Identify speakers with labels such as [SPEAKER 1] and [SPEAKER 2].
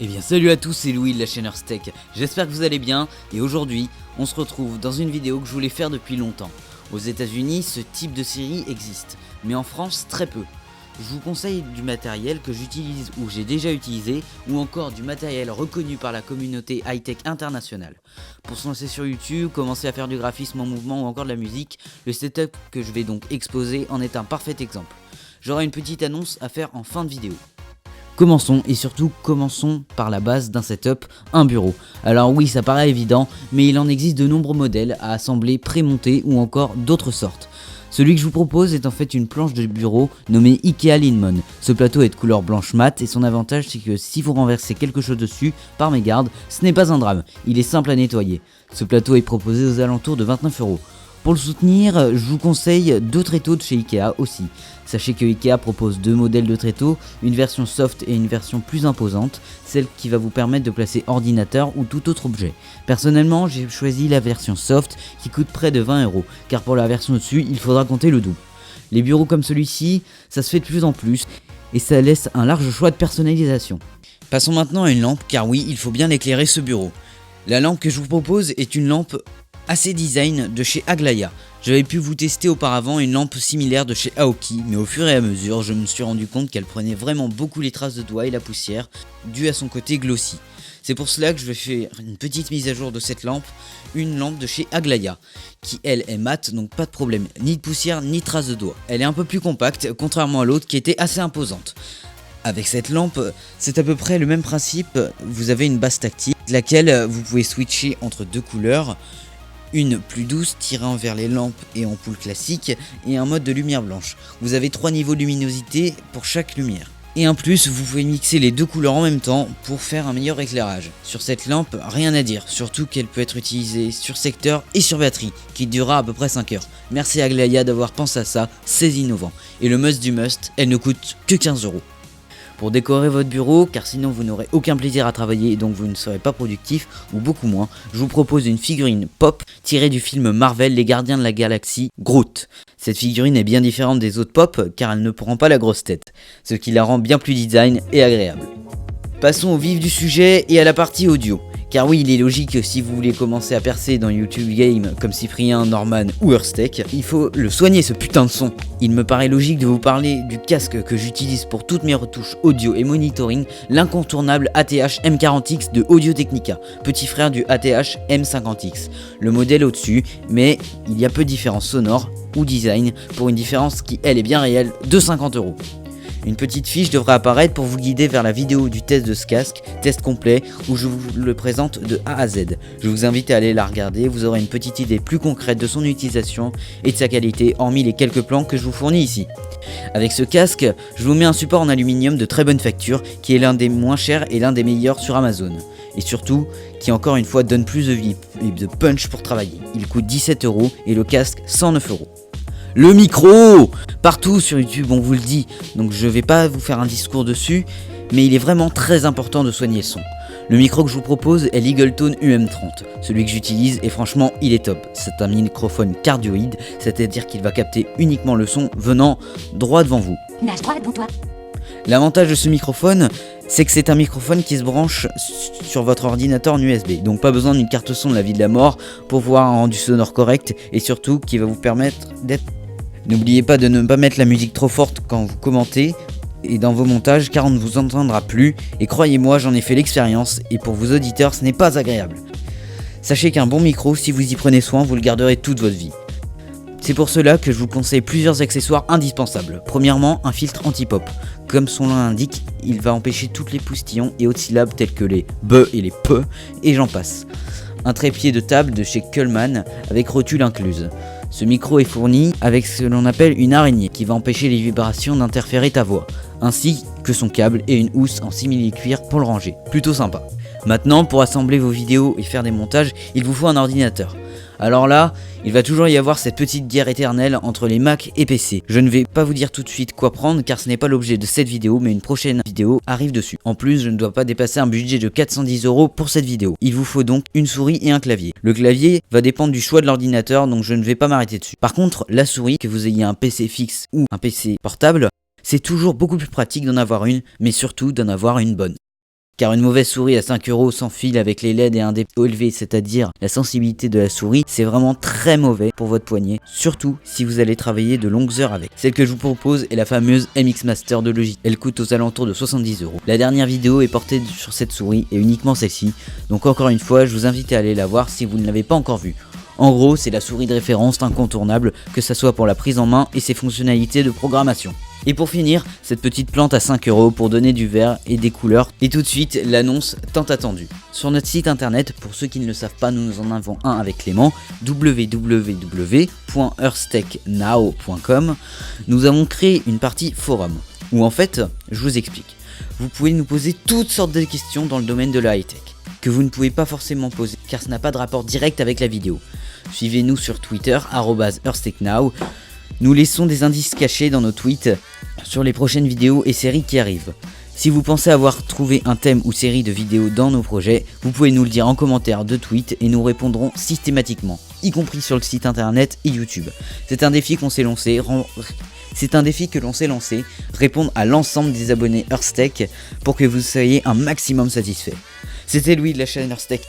[SPEAKER 1] Eh bien salut à tous, c'est Louis de la chaîne Earth Tech. J'espère que vous allez bien et aujourd'hui on se retrouve dans une vidéo que je voulais faire depuis longtemps. Aux États-Unis ce type de série existe, mais en France très peu. Je vous conseille du matériel que j'utilise ou j'ai déjà utilisé ou encore du matériel reconnu par la communauté high-tech internationale. Pour se lancer sur YouTube, commencer à faire du graphisme en mouvement ou encore de la musique, le setup que je vais donc exposer en est un parfait exemple. J'aurai une petite annonce à faire en fin de vidéo. Commençons et surtout commençons par la base d'un setup, un bureau. Alors oui, ça paraît évident, mais il en existe de nombreux modèles à assembler prémontés ou encore d'autres sortes. Celui que je vous propose est en fait une planche de bureau nommée Ikea Linmon. Ce plateau est de couleur blanche mat et son avantage c'est que si vous renversez quelque chose dessus, par mégarde, ce n'est pas un drame, il est simple à nettoyer. Ce plateau est proposé aux alentours de 29 €. Pour le soutenir, je vous conseille deux tréteaux de chez Ikea aussi. Sachez que Ikea propose deux modèles de tréteaux, une version soft et une version plus imposante, celle qui va vous permettre de placer ordinateur ou tout autre objet. Personnellement, j'ai choisi la version soft qui coûte près de 20 €, car pour la version au-dessus, il faudra compter le double. Les bureaux comme celui-ci, ça se fait de plus en plus, et ça laisse un large choix de personnalisation. Passons maintenant à une lampe, car oui, il faut bien éclairer ce bureau. La lampe que je vous propose est une lampe AC Design de chez Aglaya. J'avais pu vous tester auparavant une lampe similaire de chez Aoki, mais au fur et à mesure, je me suis rendu compte qu'elle prenait vraiment beaucoup les traces de doigts et la poussière, due à son côté glossy. C'est pour cela que je vais faire une petite mise à jour de cette lampe, une lampe de chez Aglaya, qui elle est mate, donc pas de problème, ni de poussière ni de traces de doigts. Elle est un peu plus compacte, contrairement à l'autre qui était assez imposante. Avec cette lampe, c'est à peu près le même principe, vous avez une base tactile, laquelle vous pouvez switcher entre deux couleurs, une plus douce tirant vers les lampes et ampoules classiques et un mode de lumière blanche. Vous avez 3 niveaux de luminosité pour chaque lumière. Et en plus, vous pouvez mixer les deux couleurs en même temps pour faire un meilleur éclairage. Sur cette lampe, rien à dire, surtout qu'elle peut être utilisée sur secteur et sur batterie, qui durera à peu près 5 heures. Merci à Aglaya d'avoir pensé à ça, c'est innovant. Et le must du must, elle ne coûte que 15 €. Pour décorer votre bureau, car sinon vous n'aurez aucun plaisir à travailler et donc vous ne serez pas productif, ou beaucoup moins, je vous propose une figurine pop tirée du film Marvel Les Gardiens de la Galaxie, Groot. Cette figurine est bien différente des autres pop car elle ne prend pas la grosse tête, ce qui la rend bien plus design et agréable. Passons au vif du sujet et à la partie audio. Car oui, il est logique que si vous voulez commencer à percer dans YouTube Game comme Cyprien, Norman ou Earth Tech, il faut le soigner ce putain de son. Il me paraît logique de vous parler du casque que j'utilise pour toutes mes retouches audio et monitoring, l'incontournable ATH M40X de Audio Technica, petit frère du ATH M50X. Le modèle au-dessus, mais il y a peu de différence sonore ou design pour une différence qui elle est bien réelle de 50 €. Une petite fiche devrait apparaître pour vous guider vers la vidéo du test de ce casque, test complet, où je vous le présente de A à Z. Je vous invite à aller la regarder, vous aurez une petite idée plus concrète de son utilisation et de sa qualité, hormis les quelques plans que je vous fournis ici. Avec ce casque, je vous mets un support en aluminium de très bonne facture, qui est l'un des moins chers et l'un des meilleurs sur Amazon. Et surtout, qui encore une fois donne plus de vie et de punch pour travailler. Il coûte 17 € et le casque 109 €. Le micro! Partout sur YouTube on vous le dit, donc je vais pas vous faire un discours dessus, mais il est vraiment très important de soigner le son. Le micro que je vous propose est l'Eagletone UM30, celui que j'utilise et franchement il est top. C'est un microphone cardioïde, c'est-à-dire qu'il va capter uniquement le son venant droit devant vous. L'avantage de ce microphone, c'est que c'est un microphone qui se branche sur votre ordinateur en USB, donc pas besoin d'une carte son de la vie de la mort pour voir un rendu sonore correct et surtout qui va vous permettre d'être... N'oubliez pas de ne pas mettre la musique trop forte quand vous commentez et dans vos montages car on ne vous entendra plus et croyez-moi j'en ai fait l'expérience et pour vos auditeurs ce n'est pas agréable. Sachez qu'un bon micro, si vous y prenez soin, vous le garderez toute votre vie. C'est pour cela que je vous conseille plusieurs accessoires indispensables. Premièrement, un filtre anti-pop. Comme son nom l'indique, il va empêcher toutes les postillons et autres syllabes telles que les B et les P et j'en passe. Un trépied de table de chez Coleman avec rotule incluse. Ce micro est fourni avec ce que l'on appelle une araignée qui va empêcher les vibrations d'interférer ta voix, ainsi que son câble et une housse en simili-cuir pour le ranger. Plutôt sympa. Maintenant, pour assembler vos vidéos et faire des montages, il vous faut un ordinateur. Alors là, il va toujours y avoir cette petite guerre éternelle entre les Mac et PC. Je ne vais pas vous dire tout de suite quoi prendre car ce n'est pas l'objet de cette vidéo, mais une prochaine vidéo arrive dessus. En plus, je ne dois pas dépasser un budget de 410 € pour cette vidéo. Il vous faut donc une souris et un clavier. Le clavier va dépendre du choix de l'ordinateur, donc je ne vais pas m'arrêter dessus. Par contre, la souris, que vous ayez un PC fixe ou un PC portable, c'est toujours beaucoup plus pratique d'en avoir une, mais surtout d'en avoir une bonne. Car une mauvaise souris à 5 € sans fil avec les LED et un dépôt élevé, c'est-à-dire la sensibilité de la souris, c'est vraiment très mauvais pour votre poignet, surtout si vous allez travailler de longues heures avec. Celle que je vous propose est la fameuse MX Master de Logitech. Elle coûte aux alentours de 70 €. La dernière vidéo est portée sur cette souris et uniquement celle-ci, donc encore une fois, je vous invite à aller la voir si vous ne l'avez pas encore vue. En gros, c'est la souris de référence incontournable, que ça soit pour la prise en main et ses fonctionnalités de programmation. Et pour finir, cette petite plante à 5 € pour donner du vert et des couleurs. Et tout de suite, l'annonce tant attendue. Sur notre site internet, pour ceux qui ne le savent pas, nous en avons un avec Clément, www.earthtechnow.com. Nous avons créé une partie forum, où en fait, je vous explique. Vous pouvez nous poser toutes sortes de questions dans le domaine de la high-tech, que vous ne pouvez pas forcément poser, car ça n'a pas de rapport direct avec la vidéo. Suivez-nous sur Twitter, @earthtechnow. Nous laissons des indices cachés dans nos tweets sur les prochaines vidéos et séries qui arrivent. Si vous pensez avoir trouvé un thème ou série de vidéos dans nos projets, vous pouvez nous le dire en commentaire de tweet et nous répondrons systématiquement, y compris sur le site internet et YouTube. C'est un défi qu'on s'est lancé, répondre à l'ensemble des abonnés Earthtech pour que vous soyez un maximum satisfaits. C'était Louis de la chaîne Earthtech.